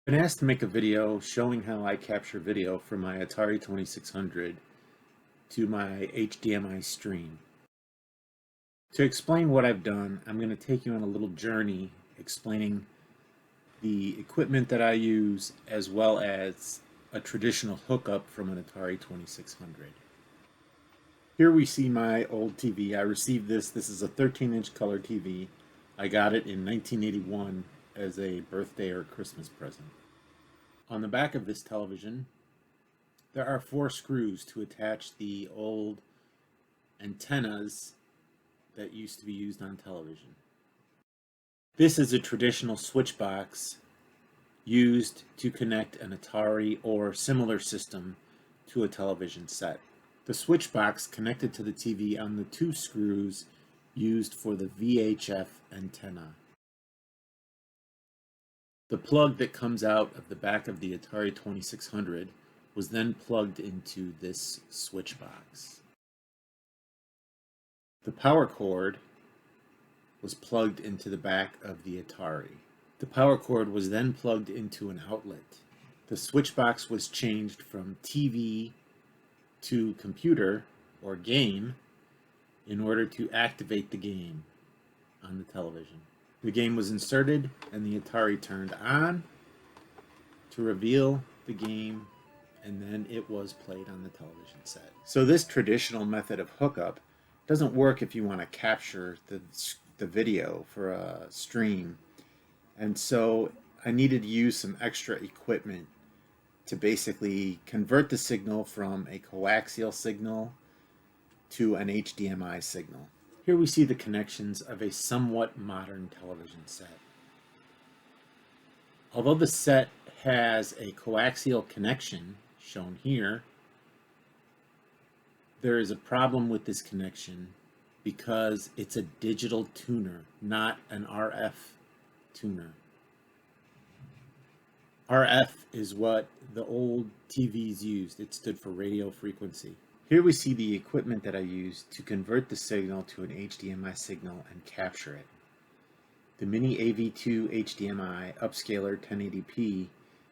I've been asked to make a video showing how I capture video from my Atari 2600 to my HDMI stream. To explain what I've done, I'm going to take you on a little journey explaining the equipment that I use as well as a traditional hookup from an Atari 2600. Here we see my old TV. I received this. This is a 13-inch color TV. I got it in 1981 as a birthday or Christmas present. On the back of this television, there are 4 screws to attach the old antennas that used to be used on television. This is a traditional switch box used to connect an Atari or similar system to a television set. The switch box connected to the TV on the 2 screws used for the VHF antenna. The plug that comes out of the back of the Atari 2600 was then plugged into this switch box. The power cord was plugged into the back of the Atari. The power cord was then plugged into an outlet. The switch box was changed from TV to computer or game in order to activate the game on the television. The game was inserted and the Atari turned on to reveal the game, and then it was played on the television set. So this traditional method of hookup doesn't work if you want to capture the video for a stream. And so I needed to use some extra equipment to basically convert the signal from a coaxial signal to an HDMI signal. Here we see the connections of a somewhat modern television set. Although the set has a coaxial connection, shown here, there is a problem with this connection because it's a digital tuner, not an RF tuner. RF is what the old TVs used. It stood for radio frequency. Here we see the equipment that I used to convert the signal to an HDMI signal and capture it. The Mini AV2 HDMI Upscaler 1080p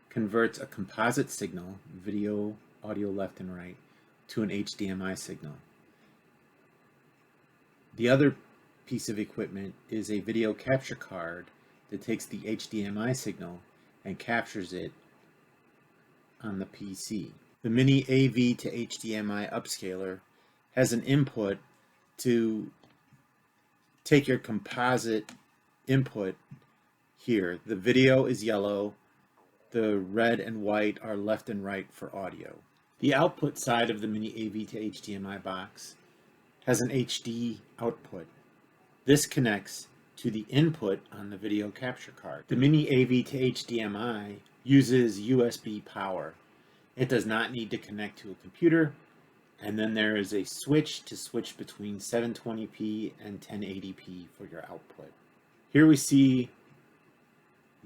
converts a composite signal, video, audio left and right, to an HDMI signal. The other piece of equipment is a video capture card that takes the HDMI signal and captures it on the PC. The Mini AV to HDMI Upscaler has an input to take your composite input here. The video is yellow, the red and white are left and right for audio. The output side of the Mini AV to HDMI box has an HD output. This connects to the input on the video capture card. The Mini AV to HDMI uses USB power. It does not need to connect to a computer, and then there is a switch to switch between 720p and 1080p for your output. Here we see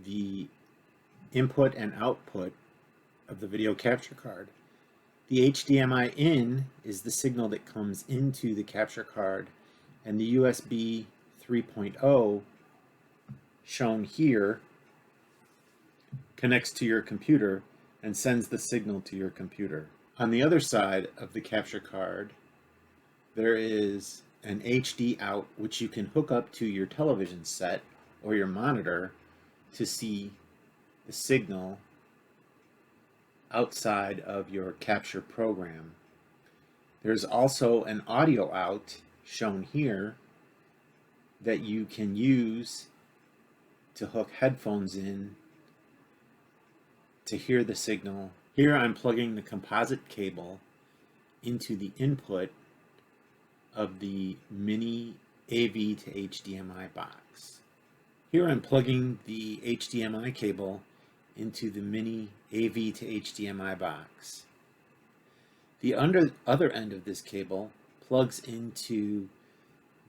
the input and output of the video capture card. The HDMI in is the signal that comes into the capture card, and the USB 3.0 shown here connects to your computer and sends the signal to your computer. On the other side of the capture card, there is an HD out, which you can hook up to your television set or your monitor to see the signal outside of your capture program. There's also an audio out shown here that you can use to hook headphones in to hear the signal. Here I'm plugging the composite cable into the input of the Mini AV to HDMI box. Here I'm plugging the HDMI cable into the Mini AV to HDMI box. The other end of this cable plugs into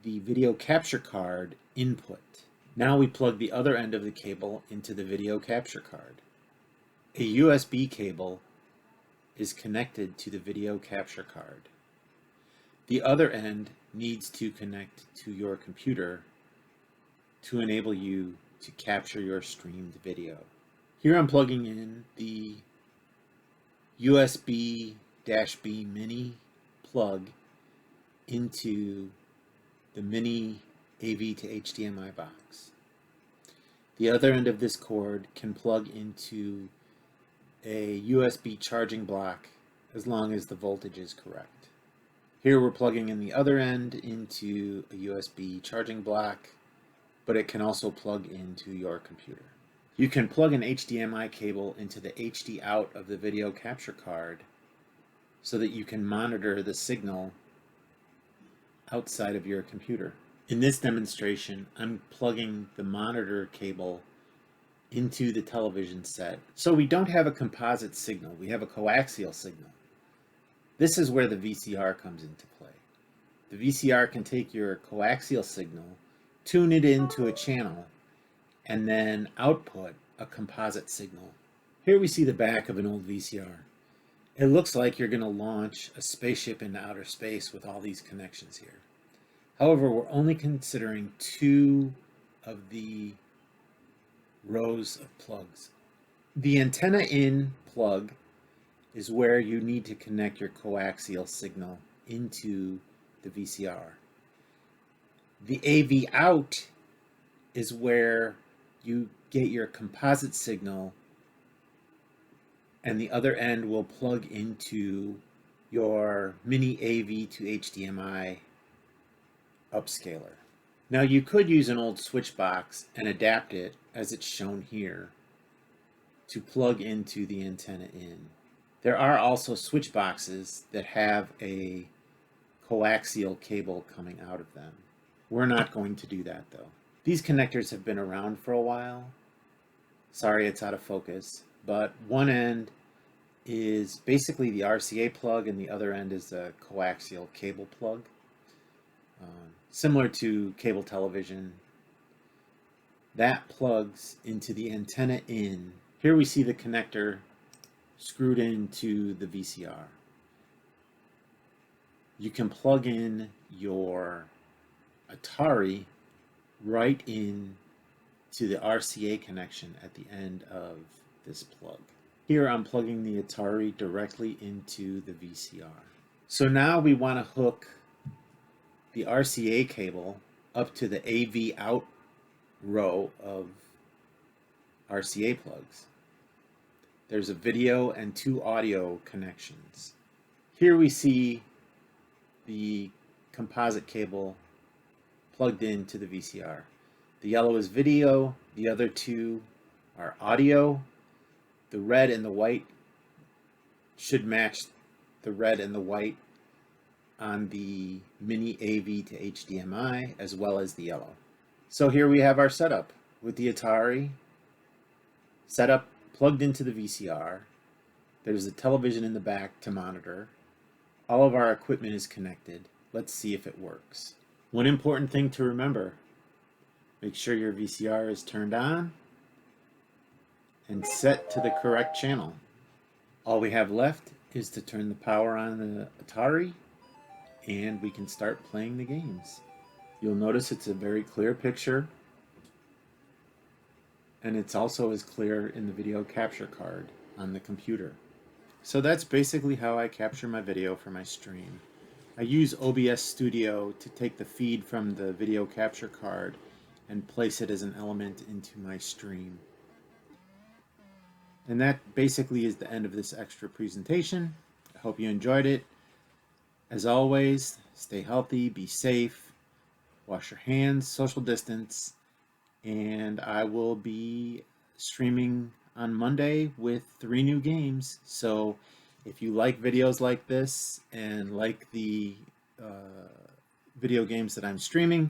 the video capture card input. Now we plug the other end of the cable into the video capture card. A USB cable is connected to the video capture card. The other end needs to connect to your computer to enable you to capture your streamed video. Here I'm plugging in the USB-B mini plug into the mini AV to HDMI box. The other end of this cord can plug into a USB charging block as long as the voltage is correct. Here we're plugging in the other end into a USB charging block, but it can also plug into your computer. You can plug an HDMI cable into the HD out of the video capture card so that you can monitor the signal outside of your computer. In this demonstration, I'm plugging the monitor cable into the television set. So we don't have a composite signal, we have a coaxial signal. This is where the VCR comes into play. The VCR can take your coaxial signal, tune it into a channel, and then output a composite signal. Here we see the back of an old VCR. It looks like you're going to launch a spaceship into outer space with all these connections here. However, we're only considering 2 of the rows of plugs. The antenna in plug is where you need to connect your coaxial signal into the VCR. The AV out is where you get your composite signal, and the other end will plug into your mini AV to HDMI upscaler. Now you could use an old switch box and adapt it as it's shown here to plug into the antenna in. There are also switch boxes that have a coaxial cable coming out of them. We're not going to do that though. These connectors have been around for a while. Sorry it's out of focus, but one end is basically the RCA plug and the other end is a coaxial cable plug. Similar to cable television, that plugs into the antenna in. Here we see the connector screwed into the VCR. You can plug in your Atari right in to the RCA connection at the end of this plug. Here I'm plugging the Atari directly into the VCR. So now we want to hook the RCA cable up to the AV out row of RCA plugs. There's a video and 2 audio connections. Here we see the composite cable plugged into the VCR. The yellow is video, the other 2 are audio. The red and the white should match the red and the white on the mini AV to HDMI as well as the yellow. So here we have our setup with the Atari setup plugged into the VCR. There's a television in the back to monitor. All of our equipment is connected. Let's see if it works. One important thing to remember, make sure your VCR is turned on and set to the correct channel. All we have left is to turn the power on the Atari and we can start playing the games. You'll notice it's a very clear picture and it's also as clear in the video capture card on the computer. So that's basically how I capture my video for my stream. I use OBS Studio to take the feed from the video capture card and place it as an element into my stream. And that basically is the end of this extra presentation. I hope you enjoyed it. As always, stay healthy, be safe, wash your hands, social distance, and I will be streaming on Monday with 3 new games. So if you like videos like this and like the video games that I'm streaming,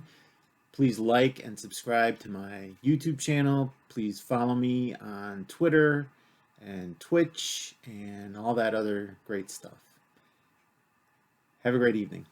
please like and subscribe to my YouTube channel. Please follow me on Twitter and Twitch and all that other great stuff. Have a great evening.